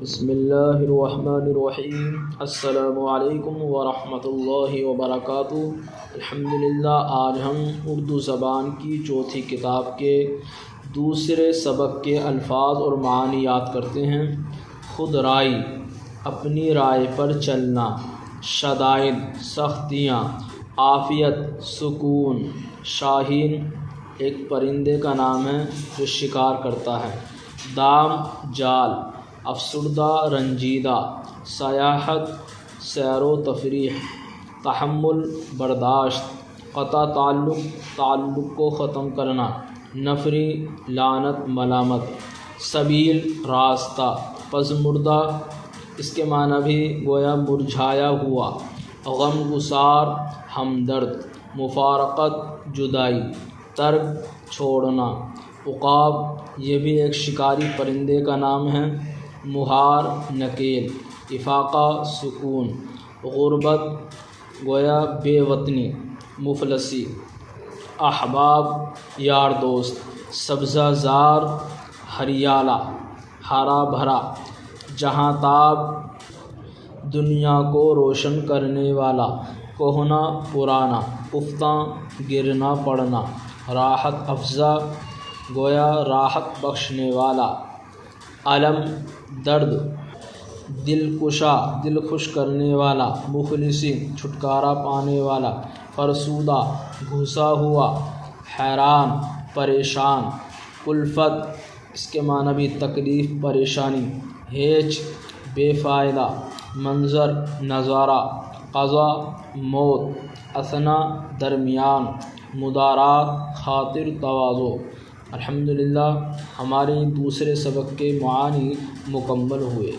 بسم اللہ الرحمن الرحیم۔ السلام علیکم ورحمۃ اللہ وبرکاتہ۔ الحمدللہ، آج ہم اردو زبان کی چوتھی کتاب کے دوسرے سبق کے الفاظ اور معانی یاد کرتے ہیں۔ خود رائی، اپنی رائے پر چلنا۔ شدائد، سختیاں۔ عافیت، سکون۔ شاہین، ایک پرندے کا نام ہے جو شکار کرتا ہے۔ دام، جال۔ افسردہ، رنجیدہ۔ سیاحت، سیر و تفریح۔ تحمل، برداشت۔ قطع تعلق کو ختم کرنا۔ نفری، لعنت، ملامت۔ سبیل، راستہ۔ پژمردہ، اس کے معنی بھی گویا مرجھایا ہوا۔ غم گسار، ہمدرد۔ مفارقت، جدائی۔ ترک، چھوڑنا۔ عقاب، یہ بھی ایک شکاری پرندے کا نام ہے۔ مہار، نکیل۔ افاقہ، سکون۔ غربت، گویا بے وطنی، مفلسی۔ احباب، یار دوست۔ سبزہ زار، ہریالہ، ہرا بھرا۔ جہاں تاب، دنیا کو روشن کرنے والا۔ کہنا، پرانا۔ افتاں، گرنا پڑنا۔ راحت افزا، گویا راحت بخشنے والا۔ علم، درد۔ دلکشا، دل خوش کرنے والا۔ مخلصی، چھٹکارا پانے والا۔ فرسودہ، گھسا ہوا۔ حیران، پریشان۔ کلفت، اس کے معنی بھی تکلیف، پریشانی۔ ہیچ، بے فائدہ۔ منظر، نظارہ۔ قضا، موت۔ اثنا، درمیان۔ مدارات، خاطر تواضع۔ الحمدللہ، ہمارے دوسرے سبق کے معانی مکمل ہوئے۔